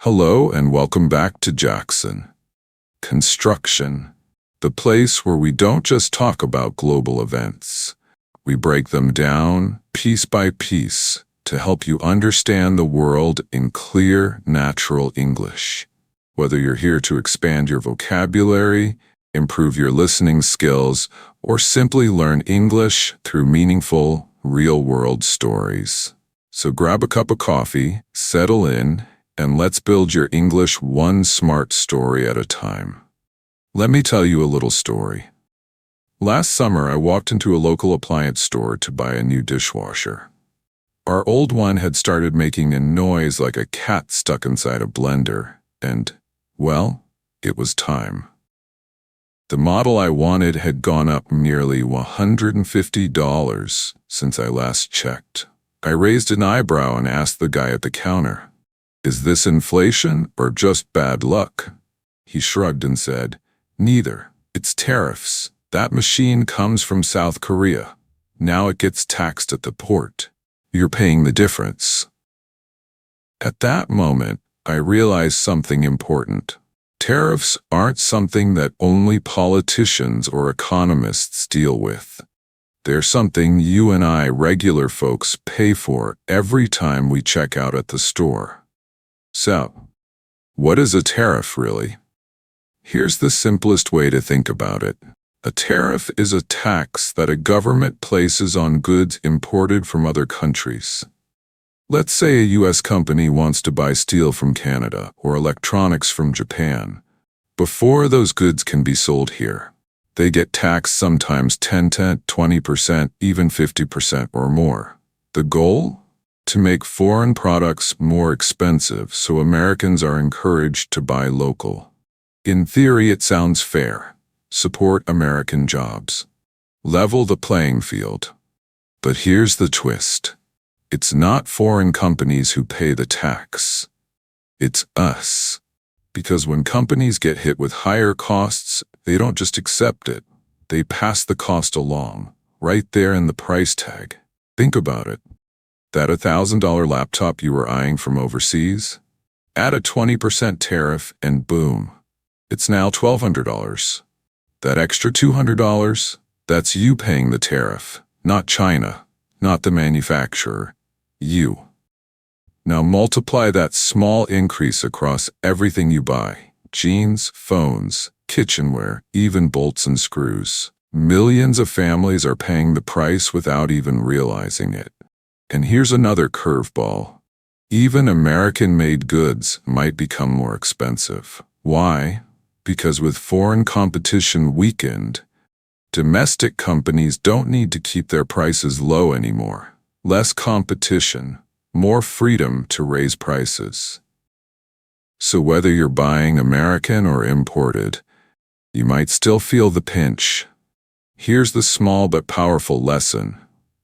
Hello and welcome back to Jackson Construction, the place where we don't just talk about global events. We break them down piece by piece to help you understand the world in clear, natural English. Whether you're here to expand your vocabulary, improve your listening skills, or simply learn English through meaningful, real-world stories. So grab a cup of coffee, settle in, and let's build your English one smart story at a time. Let me tell you a little story. Last summer, I walked into a local appliance store to buy a new dishwasher. Our old one had started making a noise like a cat stuck inside a blender, and, well, it was time. The model I wanted had gone up nearly $150 since I last checked. I raised an eyebrow and asked the guy at the counter, "Is this inflation or just bad luck?" He shrugged and said, "Neither. It's tariffs. That machine comes from South Korea. Now it gets taxed at the port. You're paying the difference." At that moment, I realized something important. Tariffs aren't something that only politicians or economists deal with. They're something you and I, regular folks, pay for every time we check out at the store. So, what is a tariff really? Here's the simplest way to think about it. A tariff is a tax that a government places on goods imported from other countries. Let's say a U.S. company wants to buy steel from Canada or electronics from Japan. Before those goods can be sold here, they get taxed sometimes 10%, 20%, even 50% or more. The goal? To make foreign products more expensive so Americans are encouraged to buy local. In theory, it sounds fair. Support American jobs. Level the playing field. But here's the twist. It's not foreign companies who pay the tax. It's us. Because when companies get hit with higher costs, they don't just accept it. They pass the cost along, right there in the price tag. Think about it. That $1,000 laptop you were eyeing from overseas? Add a 20% tariff and boom, it's now $1,200. That extra $200, that's you paying the tariff, not China, not the manufacturer, you. Now multiply that small increase across everything you buy: jeans, phones, kitchenware, even bolts and screws. Millions of families are paying the price without even realizing it. And here's another curveball. Even American-made goods might become more expensive. Why? Because with foreign competition weakened, domestic companies don't need to keep their prices low anymore. Less competition, more freedom to raise prices. So whether you're buying American or imported, you might still feel the pinch. Here's the small but powerful lesson.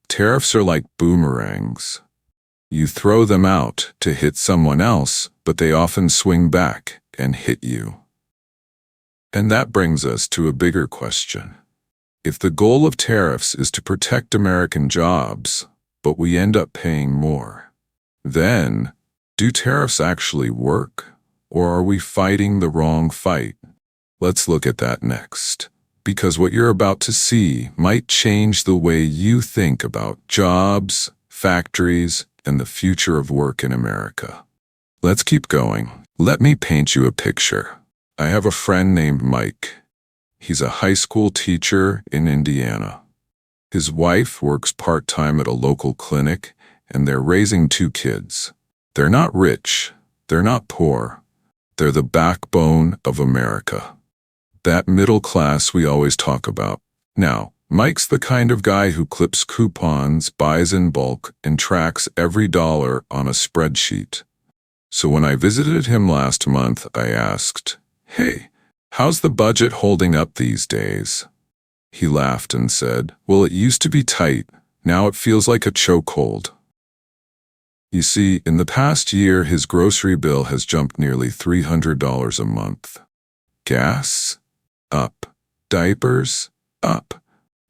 Tariffs are like boomerangs. You throw them out to hit someone else, but they often swing back and hit you. And that brings us to a bigger question. If the goal of tariffs is to protect American jobs, but we end up paying more, then do tariffs actually work, or are we fighting the wrong fight? Let's look at that next. Because what you're about to see might change the way you think about jobs, factories, and the future of work in America. Let's keep going. Let me paint you a picture. I have a friend named Mike. He's a high school teacher in Indiana. His wife works part-time at a local clinic, and they're raising 2 kids. They're not rich. They're not poor. They're the backbone of America. That middle class we always talk about. Now, Mike's the kind of guy who clips coupons, buys in bulk, and tracks every dollar on a spreadsheet. So when I visited him last month, I asked, "Hey, how's the budget holding up these days?" He laughed and said, "Well, it used to be tight. Now it feels like a chokehold." You see, in the past year, his grocery bill has jumped nearly $300 a month. Gas? Up. Diapers? Up.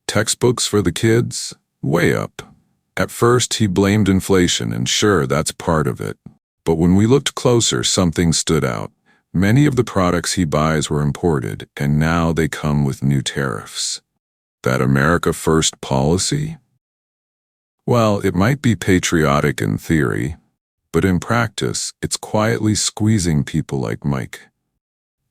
Textbooks for the kids? Way up. At first, he blamed inflation, and sure, that's part of it. But when we looked closer, something stood out. Many of the products he buys were imported, and now they come with new tariffs. That America First policy? Well, it might be patriotic in theory, but in practice, it's quietly squeezing people like Mike.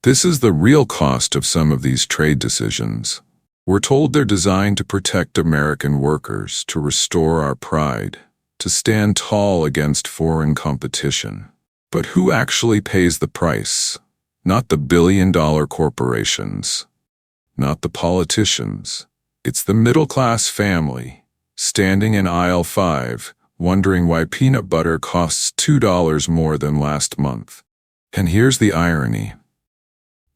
This is the real cost of some of these trade decisions. We're told they're designed to protect American workers, to restore our pride, to stand tall against foreign competition. But who actually pays the price? Not the billion-dollar corporations, not the politicians. It's the middle-class family, standing in aisle 5, wondering why peanut butter costs $2 more than last month. And here's the irony.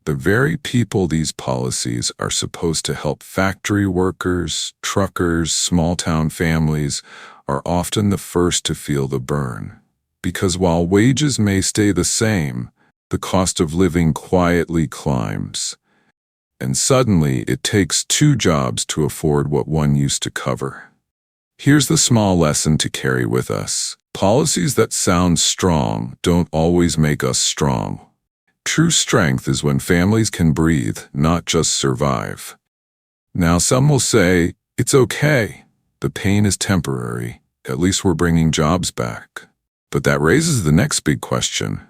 The very people these policies are supposed to help, factory workers, truckers, small-town families, are often the first to feel the burn. Because while wages may stay the same, the cost of living quietly climbs. And suddenly it takes 2 jobs to afford what one used to cover. Here's the small lesson to carry with us. Policies that sound strong don't always make us strong. True strength is when families can breathe, not just survive. Now some will say, it's okay. The pain is temporary. At least we're bringing jobs back. But that raises the next big question.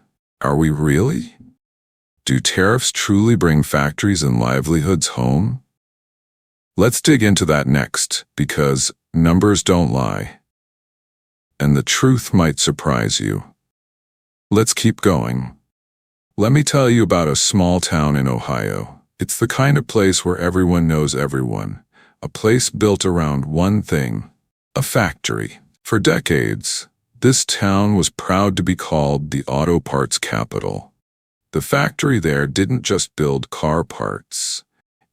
Are we really? Do tariffs truly bring factories and livelihoods home? Let's dig into that next, because numbers don't lie. And the truth might surprise you. Let's keep going. Let me tell you about a small town in Ohio. It's the kind of place where everyone knows everyone. A place built around one thing, a factory. For decades, this town was proud to be called the auto parts capital. The factory there didn't just build car parts.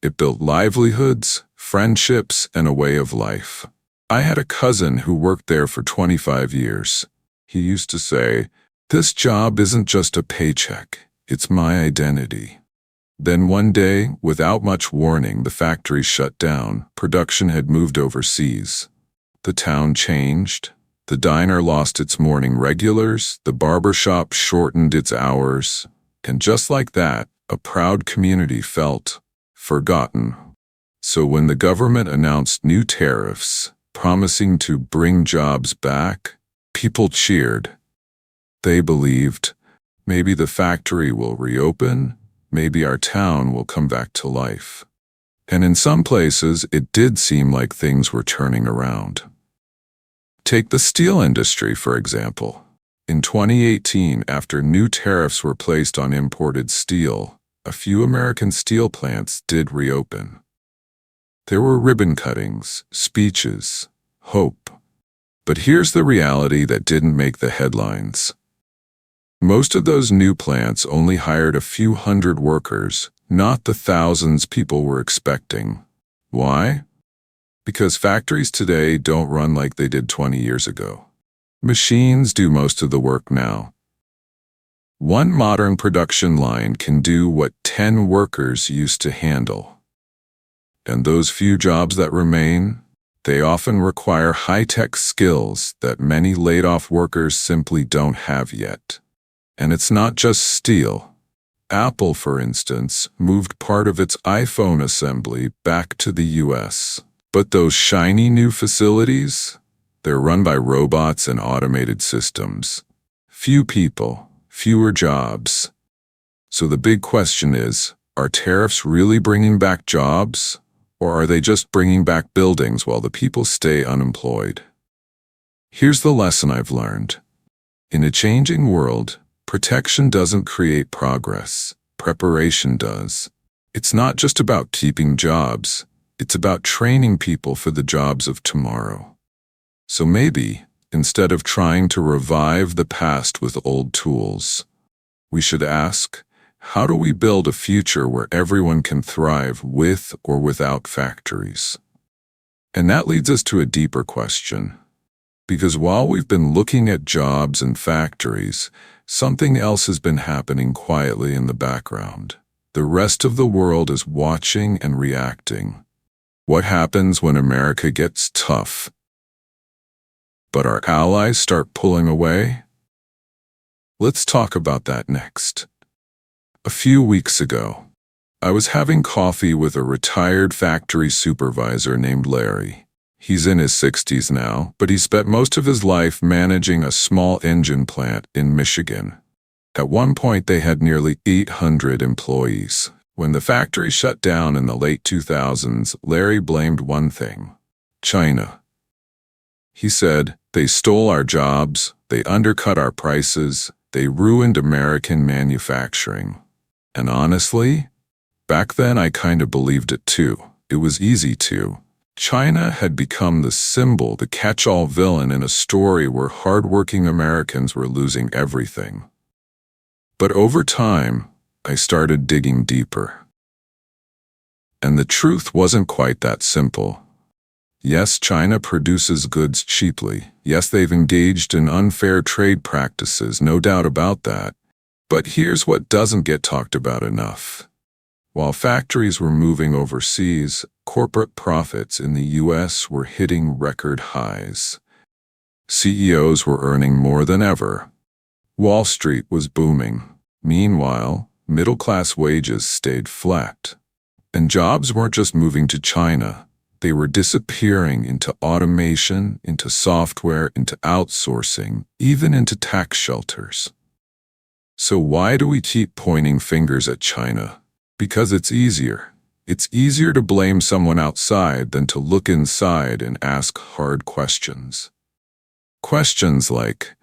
It built livelihoods, friendships, and a way of life. I had a cousin who worked there for 25 years. He used to say, "This job isn't just a paycheck, it's my identity." Then one day, without much warning, the factory shut down. Production had moved overseas. The town changed. The diner lost its morning regulars. The barber shop shortened its hours. And just like that, a proud community felt forgotten. So when the government announced new tariffs, promising to bring jobs back, people cheered. They believed, maybe the factory will reopen, maybe our town will come back to life. And in some places, it did seem like things were turning around. Take the steel industry, for example. In 2018, after new tariffs were placed on imported steel, a few American steel plants did reopen. There were ribbon cuttings, speeches, hope. But here's the reality that didn't make the headlines. Most of those new plants only hired a few hundred workers, not the thousands people were expecting. Why? Because factories today don't run like they did 20 years ago. Machines do most of the work now. One modern production line can do what 10 workers used to handle. And those few jobs that remain, they often require high-tech skills that many laid-off workers simply don't have yet. And it's not just steel. Apple, for instance, moved part of its iPhone assembly back to the US. But those shiny new facilities, they're run by robots and automated systems. Few people, fewer jobs. So the big question is, are tariffs really bringing back jobs? Or are they just bringing back buildings while the people stay unemployed? Here's the lesson I've learned. In a changing world, protection doesn't create progress. Preparation does. It's not just about keeping jobs. It's about training people for the jobs of tomorrow. So maybe, instead of trying to revive the past with old tools, we should ask, how do we build a future where everyone can thrive with or without factories? And that leads us to a deeper question. Because while we've been looking at jobs and factories, something else has been happening quietly in the background. The rest of the world is watching and reacting. What happens when America gets tough, but our allies start pulling away? Let's talk about that next. A few weeks ago, I was having coffee with a retired factory supervisor named Larry. He's in his 60s now, but he spent most of his life managing a small engine plant in Michigan. At one point, they had nearly 800 employees. When the factory shut down in the late 2000s, Larry blamed one thing: China. He said, "They stole our jobs, they undercut our prices, they ruined American manufacturing." And honestly, back then I kind of believed it too. It was easy to. China had become the symbol, the catch-all villain in a story where hardworking Americans were losing everything. But over time, I started digging deeper. And the truth wasn't quite that simple. Yes, China produces goods cheaply. Yes, they've engaged in unfair trade practices, no doubt about that. But here's what doesn't get talked about enough. While factories were moving overseas, corporate profits in the U.S. were hitting record highs. CEOs were earning more than ever. Wall Street was booming. Meanwhile, middle-class wages stayed flat. And jobs weren't just moving to China. They were disappearing into automation, into software, into outsourcing, even into tax shelters. So why do we keep pointing fingers at China? Because it's easier. It's easier to blame someone outside than to look inside and ask hard questions. Questions like,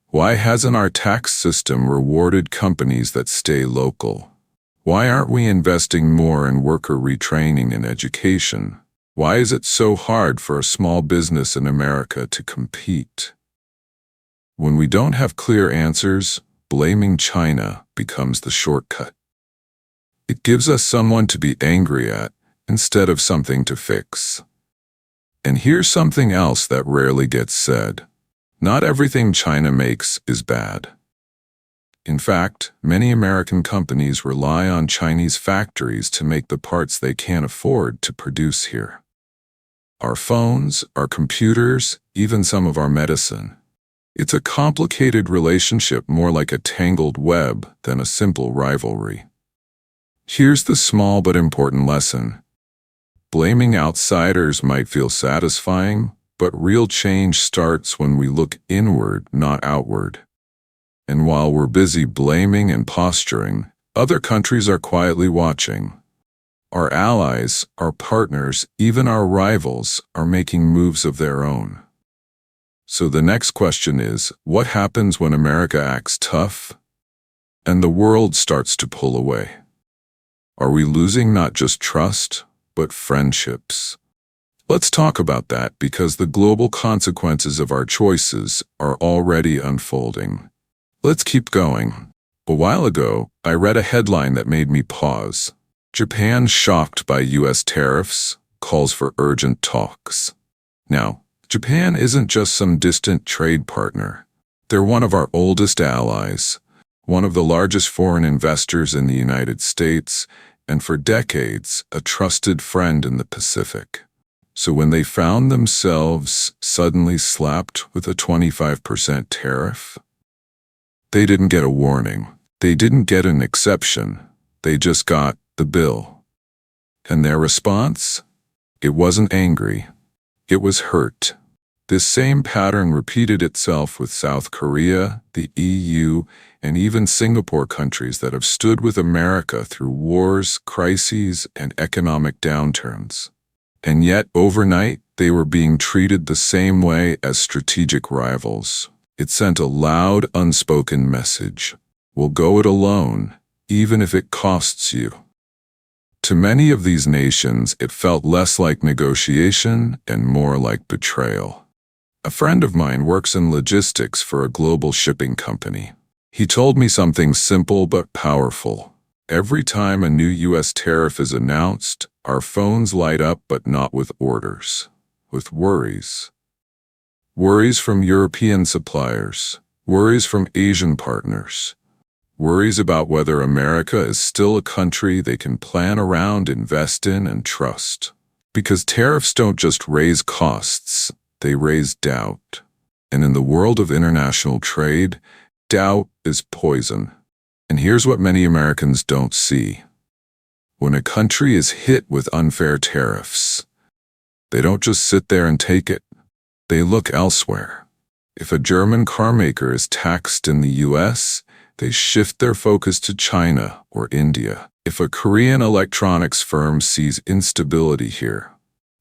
why hasn't our tax system rewarded companies that stay local? Why aren't we investing more in worker retraining and education? Why is it so hard for a small business in America to compete? When we don't have clear answers, blaming China becomes the shortcut. It gives us someone to be angry at instead of something to fix. And here's something else that rarely gets said. Not everything China makes is bad. In fact, many American companies rely on Chinese factories to make the parts they can't afford to produce here. Our phones, our computers, even some of our medicine. It's a complicated relationship, more like a tangled web than a simple rivalry. Here's the small but important lesson. Blaming outsiders might feel satisfying, but real change starts when we look inward, not outward. And while we're busy blaming and posturing, other countries are quietly watching. Our allies, our partners, even our rivals are making moves of their own. So the next question is, what happens when America acts tough and the world starts to pull away? Are we losing not just trust, but friendships? Let's talk about that, because the global consequences of our choices are already unfolding. Let's keep going. A while ago, I read a headline that made me pause. Japan shocked by U.S. tariffs, calls for urgent talks. Now, Japan isn't just some distant trade partner. They're one of our oldest allies, one of the largest foreign investors in the United States, and for decades, a trusted friend in the Pacific. So when they found themselves suddenly slapped with a 25% tariff, they didn't get a warning. They didn't get an exception. They just got the bill. And their response? It wasn't angry. It was hurt. This same pattern repeated itself with South Korea, the EU, and even Singapore, countries that have stood with America through wars, crises, and economic downturns. And yet, overnight, they were being treated the same way as strategic rivals. It sent a loud, unspoken message. We'll go it alone, even if it costs you. To many of these nations, it felt less like negotiation and more like betrayal. A friend of mine works in logistics for a global shipping company. He told me something simple but powerful. Every time a new U.S. tariff is announced, our phones light up, but not with orders, with worries. Worries from European suppliers, worries from Asian partners, worries about whether America is still a country they can plan around, invest in, and trust. Because tariffs don't just raise costs, they raise doubt. And in the world of international trade, Doubt is poison. And here's what many Americans don't see. When a country is hit with unfair tariffs, they don't just sit there and take it. They look elsewhere. If a German carmaker is taxed in the US, they shift their focus to China or India. If a Korean electronics firm sees instability here,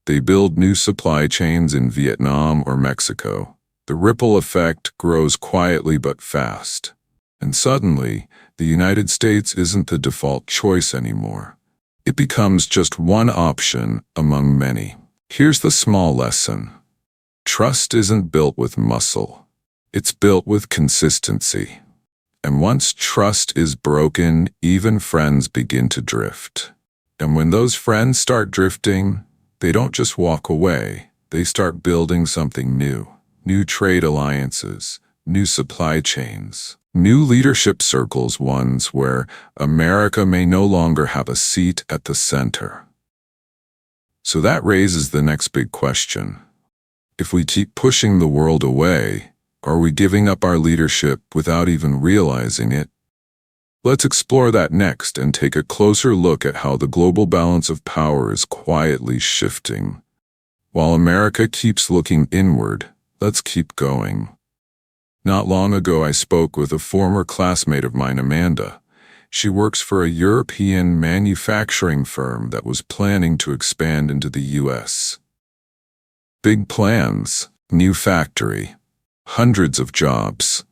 they build new supply chains in Vietnam or Mexico. The ripple effect grows quietly but fast. And suddenly, the United States isn't the default choice anymore. It becomes just one option among many. Here's the small lesson. Trust isn't built with muscle. It's built with consistency. And once trust is broken, even friends begin to drift. And when those friends start drifting, they don't just walk away. They start building something new. New trade alliances, new supply chains, new leadership circles, ones where America may no longer have a seat at the center. So that raises the next big question. If we keep pushing the world away, are we giving up our leadership without even realizing it? Let's explore that next and take a closer look at how the global balance of power is quietly shifting. While America keeps looking inward, let's keep going. Not long ago, I spoke with a former classmate of mine, Amanda. She works for a European manufacturing firm that was planning to expand into the US. Big plans, new factory, hundreds of jobs.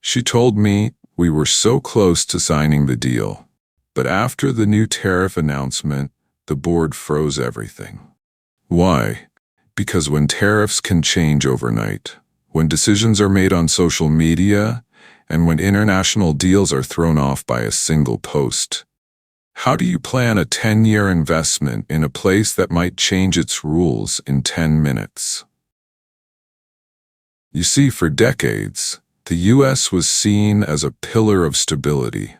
She told me we were so close to signing the deal, but after the new tariff announcement, the board froze everything. Why? Because when tariffs can change overnight, when decisions are made on social media, and when international deals are thrown off by a single post, how do you plan a 10-year investment in a place that might change its rules in 10 minutes? You see, for decades, the US was seen as a pillar of stability.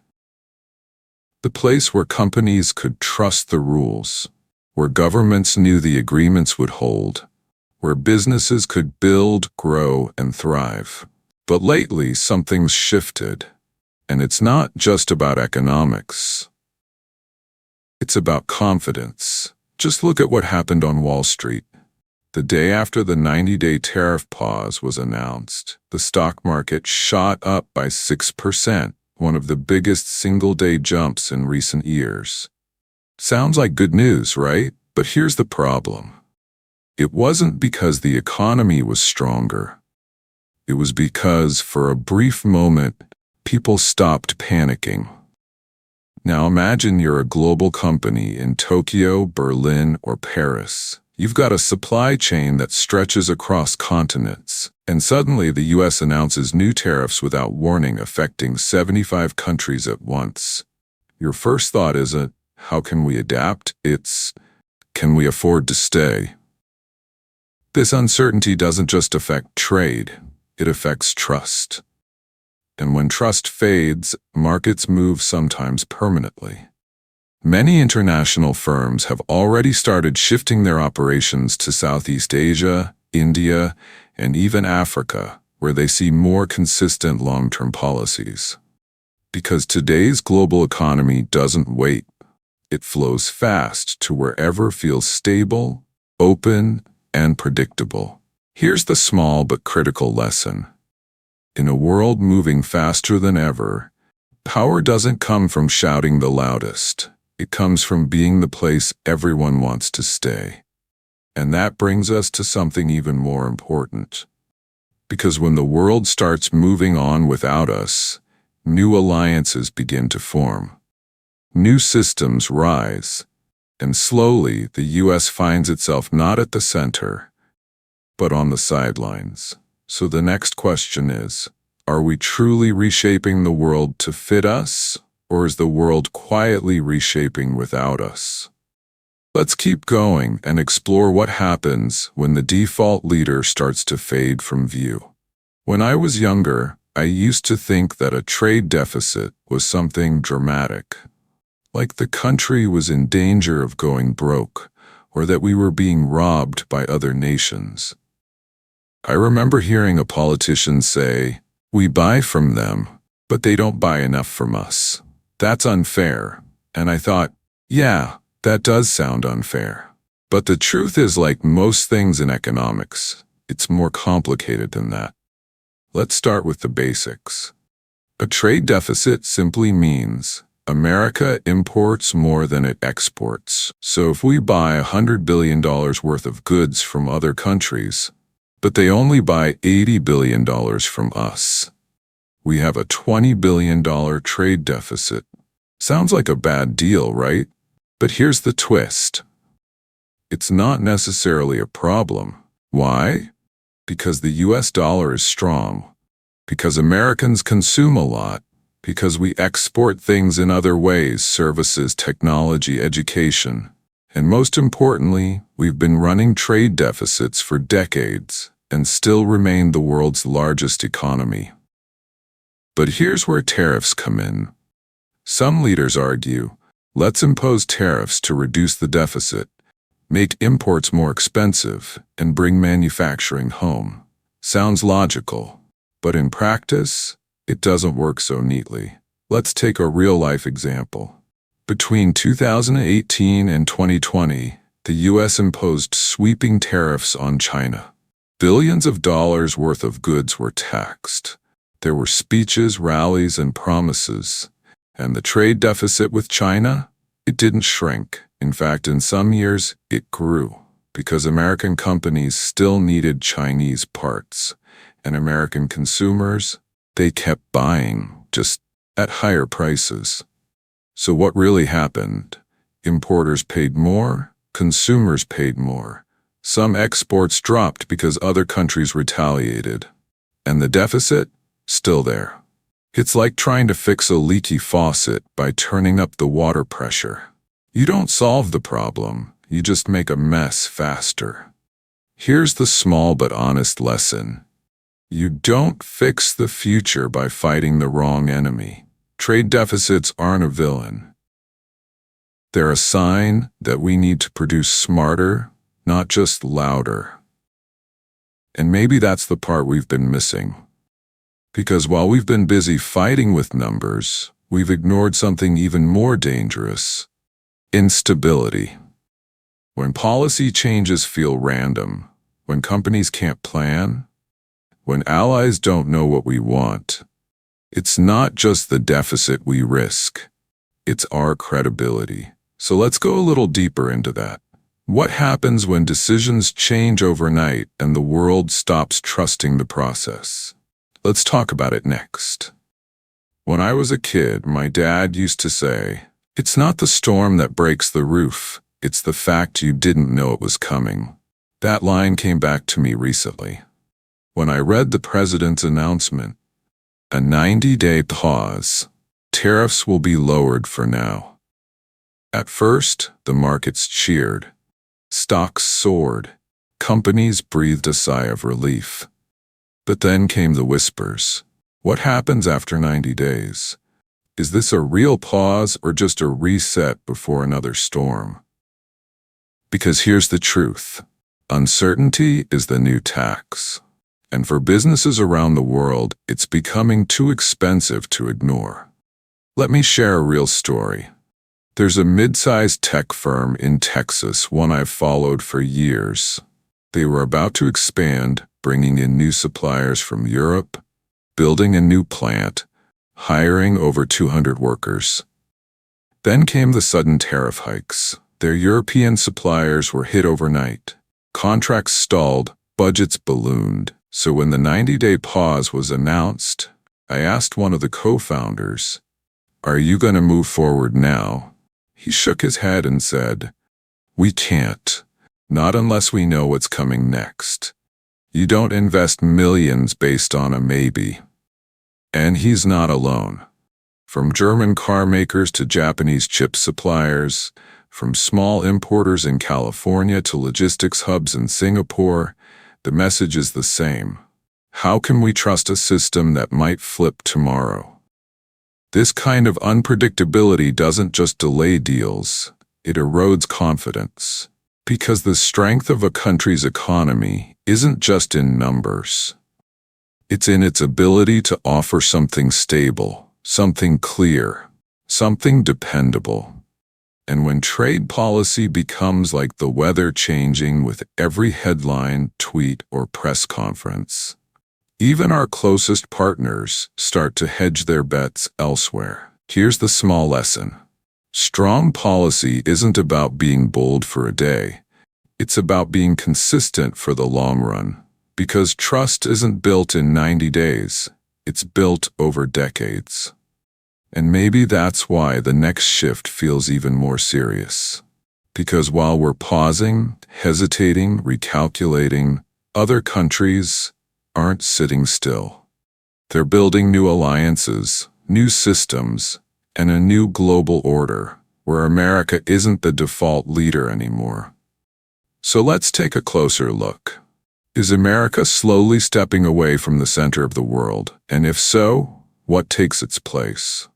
The place where companies could trust the rules, where governments knew the agreements would hold, where businesses could build, grow, and thrive. But lately, something's shifted, and it's not just about economics. It's about confidence. Just look at what happened on Wall Street. The day after the 90-day tariff pause was announced, the stock market shot up by 6%, one of the biggest single-day jumps in recent years. Sounds like good news, right? But here's the problem. It wasn't because the economy was stronger. It was because, for a brief moment, people stopped panicking. Now imagine you're a global company in Tokyo, Berlin, or Paris. You've got a supply chain that stretches across continents, and suddenly the US announces new tariffs without warning, affecting 75 countries at once. Your first thought isn't, how can we adapt? It's, can we afford to stay? This uncertainty doesn't just affect trade, it affects trust. And when trust fades, markets move, sometimes permanently. Many international firms have already started shifting their operations to Southeast Asia, India, and even Africa, where they see more consistent long-term policies. Because today's global economy doesn't wait. It flows fast to wherever feels stable, open, and predictable. Here's the small but critical lesson. In a world moving faster than ever, power doesn't come from shouting the loudest. It comes from being the place everyone wants to stay. And that brings us to something even more important. Because when the world starts moving on without us, new alliances begin to form. New systems rise, and slowly the US finds itself not at the center, but on the sidelines. So the next question is, are we truly reshaping the world to fit us, or is the world quietly reshaping without us? Let's keep going and explore what happens when the default leader starts to fade from view. When I was younger, I used to think that a trade deficit was something dramatic, like the country was in danger of going broke, or that we were being robbed by other nations. I remember hearing a politician say, We buy from them, but they don't buy enough from us. That's unfair. And I thought, yeah, that does sound unfair. But the truth is, like most things in economics, it's more complicated than that. Let's start with the basics. A trade deficit simply means America imports more than it exports. So if we buy $100 billion worth of goods from other countries, but they only buy $80 billion from us, we have a $20 billion trade deficit. Sounds like a bad deal, right? But here's the twist. It's not necessarily a problem. Why? Because the US dollar is strong. Because Americans consume a lot. Because we export things in other ways, services, technology, education. And most importantly, we've been running trade deficits for decades and still remain the world's largest economy. But here's where tariffs come in. Some leaders argue, let's impose tariffs to reduce the deficit, make imports more expensive, and bring manufacturing home. Sounds logical, but in practice, it doesn't work so neatly. Let's take a real-life example. Between 2018 and 2020, the US imposed sweeping tariffs on China. Billions of dollars worth of goods were taxed. There were speeches, rallies, and promises. And the trade deficit with China? It didn't shrink. In fact, in some years, it grew, because American companies still needed Chinese parts. And American consumers, they kept buying, just at higher prices. So what really happened? Importers paid more, consumers paid more. Some exports dropped because other countries retaliated. And the deficit? Still there. It's like trying to fix a leaky faucet by turning up the water pressure. You don't solve the problem, you just make a mess faster. Here's the small but honest lesson. You don't fix the future by fighting the wrong enemy. Trade deficits aren't a villain. They're a sign that we need to produce smarter, not just louder. And maybe that's the part we've been missing. Because while we've been busy fighting with numbers, we've ignored something even more dangerous: instability. When policy changes feel random, when companies can't plan, when allies don't know what we want, it's not just the deficit we risk, it's our credibility. So let's go a little deeper into that. What happens when decisions change overnight and the world stops trusting the process? Let's talk about it next. When I was a kid, my dad used to say, "It's not the storm that breaks the roof, it's the fact you didn't know it was coming." That line came back to me recently. When I read the president's announcement, a 90-day pause, tariffs will be lowered for now. At first, the markets cheered. Stocks soared. Companies breathed a sigh of relief. But then came the whispers. What happens after 90 days? Is this a real pause or just a reset before another storm? Because here's the truth. Uncertainty is the new tax. And for businesses around the world, it's becoming too expensive to ignore. Let me share a real story. There's a mid-sized tech firm in Texas, one I've followed for years. They were about to expand, bringing in new suppliers from Europe, building a new plant, hiring over 200 workers. Then came the sudden tariff hikes. Their European suppliers were hit overnight. Contracts stalled, budgets ballooned. So when the 90-day pause was announced, I asked one of the co-founders, "Are you going to move forward now?" He shook his head and said, "We can't. Not unless we know what's coming next. You don't invest millions based on a maybe." And he's not alone. From German car makers to Japanese chip suppliers, from small importers in California to logistics hubs in Singapore, the message is the same. How can we trust a system that might flip tomorrow? This kind of unpredictability doesn't just delay deals, it erodes confidence. Because the strength of a country's economy isn't just in numbers. It's in its ability to offer something stable, something clear, something dependable. And when trade policy becomes like the weather changing with every headline, tweet, or press conference, even our closest partners start to hedge their bets elsewhere. Here's the small lesson. Strong policy isn't about being bold for a day. It's about being consistent for the long run. Because trust isn't built in 90 days. It's built over decades. And maybe that's why the next shift feels even more serious. Because while we're pausing, hesitating, recalculating, other countries aren't sitting still. They're building new alliances, new systems, and a new global order where America isn't the default leader anymore. So let's take a closer look. Is America slowly stepping away from the center of the world? And if so, what takes its place?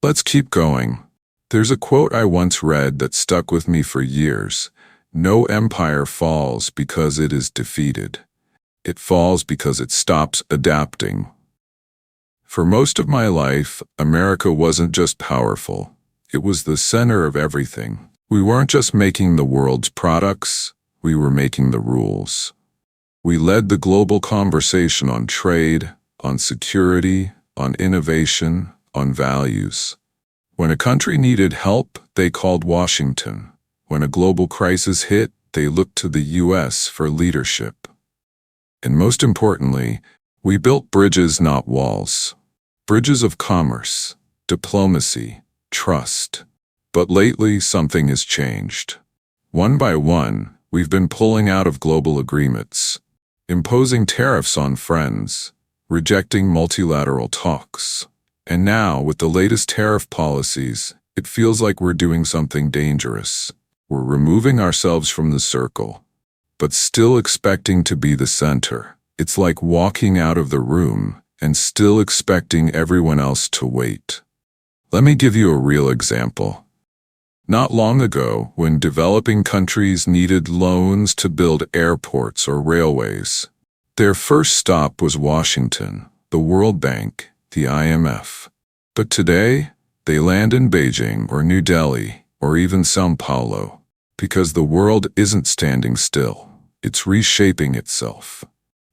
Let's keep going. There's a quote I once read that stuck with me for years. No empire falls because it is defeated. It falls because it stops adapting. For most of my life, America wasn't just powerful. It was the center of everything. We weren't just making the world's products, we were making the rules. We led the global conversation on trade, on security, on innovation, on values. When a country needed help, they called Washington. When a global crisis hit, they looked to the U.S. for leadership. And most importantly, we built bridges, not walls. Bridges of commerce, diplomacy, trust. But lately, something has changed. One by one, we've been pulling out of global agreements, imposing tariffs on friends, rejecting multilateral talks. And now, with the latest tariff policies, it feels like we're doing something dangerous. We're removing ourselves from the circle, but still expecting to be the center. It's like walking out of the room and still expecting everyone else to wait. Let me give you a real example. Not long ago, when developing countries needed loans to build airports or railways, their first stop was Washington, the World Bank, the IMF. But today, they land in Beijing or New Delhi or even São Paulo, because the world isn't standing still. It's reshaping itself.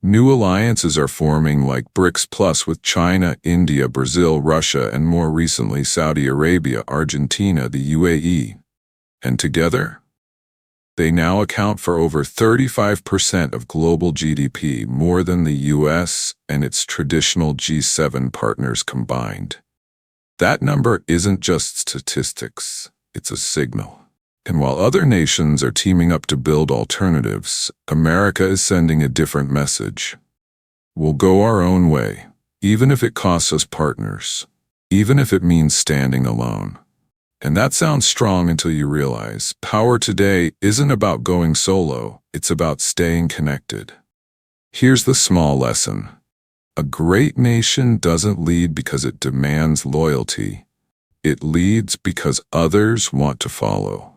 New alliances are forming like BRICS Plus with China, India, Brazil, Russia, and more recently Saudi Arabia, Argentina, the UAE. And together, they now account for over 35% of global GDP, more than the US and its traditional G7 partners combined. That number isn't just statistics, it's a signal. And while other nations are teaming up to build alternatives, America is sending a different message. We'll go our own way, even if it costs us partners, even if it means standing alone. And that sounds strong until you realize power today isn't about going solo, it's about staying connected. Here's the small lesson. A great nation doesn't lead because it demands loyalty. It leads because others want to follow.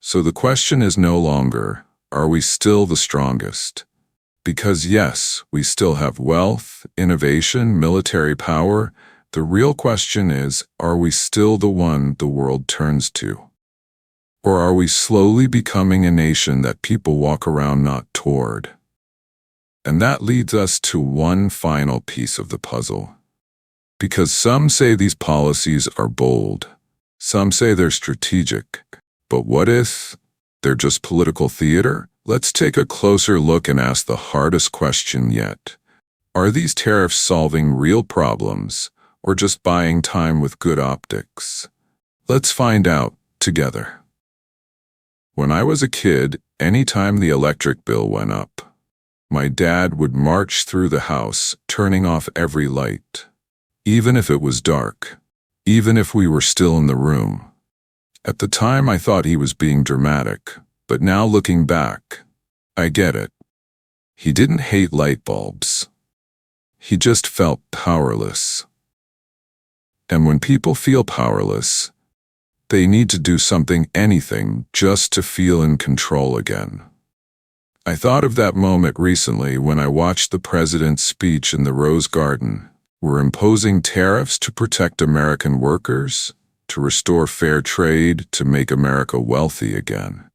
So the question is no longer, are we still the strongest? Because yes, we still have wealth, innovation, military power. The real question is, are we still the one the world turns to? Or are we slowly becoming a nation that people walk around not toward? And that leads us to one final piece of the puzzle. Because some say these policies are bold, some say they're strategic, but what if they're just political theater? Let's take a closer look and ask the hardest question yet. Are these tariffs solving real problems, or just buying time with good optics? Let's find out together. When I was a kid, anytime the electric bill went up, my dad would march through the house, turning off every light, even if it was dark, even if we were still in the room. At the time, I thought he was being dramatic, but now looking back, I get it. He didn't hate light bulbs. He just felt powerless. And when people feel powerless, they need to do something, anything, just to feel in control again. I thought of that moment recently when I watched the president's speech in the Rose Garden. We're imposing tariffs to protect American workers, to restore fair trade, to make America wealthy again.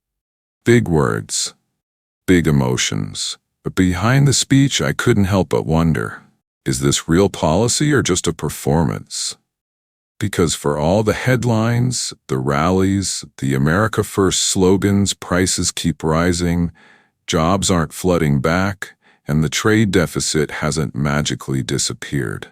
Big words, big emotions. But behind the speech, I couldn't help but wonder, is this real policy or just a performance? Because for all the headlines, the rallies, the America First slogans, prices keep rising, jobs aren't flooding back, and the trade deficit hasn't magically disappeared.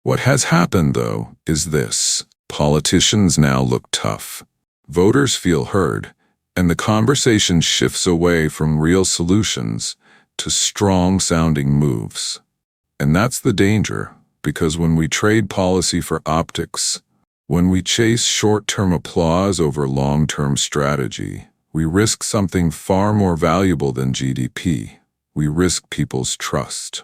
What has happened, though, is this. Politicians now look tough. Voters feel heard, and the conversation shifts away from real solutions to strong-sounding moves. And that's the danger, because when we trade policy for optics, when we chase short-term applause over long-term strategy, we risk something far more valuable than GDP. We risk people's trust.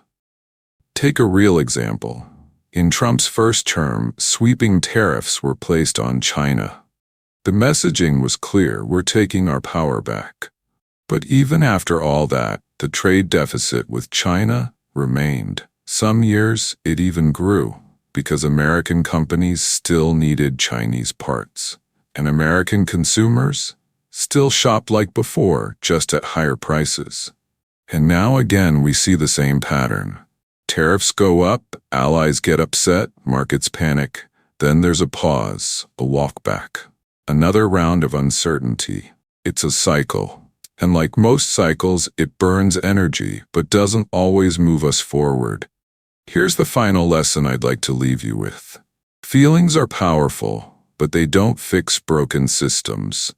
Take a real example. In Trump's first term, sweeping tariffs were placed on China. The messaging was clear: we're taking our power back. But even after all that, the trade deficit with China remained. Some years, it even grew, because American companies still needed Chinese parts. And American consumers still shopped like before, just at higher prices. And now again we see the same pattern. Tariffs go up, allies get upset, markets panic, then there's a pause, a walk back. Another round of uncertainty. It's a cycle. And like most cycles, it burns energy, but doesn't always move us forward. Here's the final lesson I'd like to leave you with. Feelings are powerful, but they don't fix broken systems.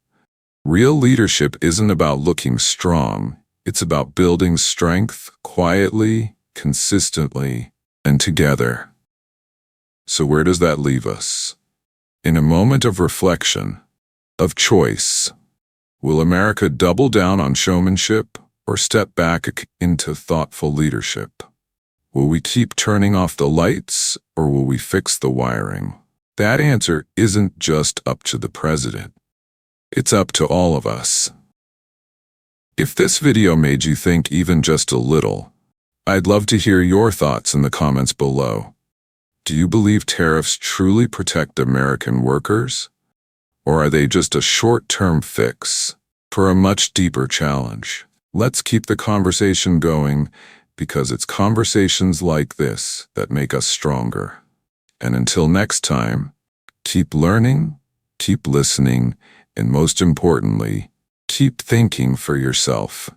Real leadership isn't about looking strong. It's about building strength quietly, consistently, and together. So where does that leave us? In a moment of reflection, of choice, will America double down on showmanship or step back into thoughtful leadership? Will we keep turning off the lights or will we fix the wiring? That answer isn't just up to the president. It's up to all of us. If this video made you think even just a little, I'd love to hear your thoughts in the comments below. Do you believe tariffs truly protect American workers? Or are they just a short-term fix for a much deeper challenge? Let's keep the conversation going, because it's conversations like this that make us stronger. And until next time, keep learning, keep listening, and most importantly, keep thinking for yourself.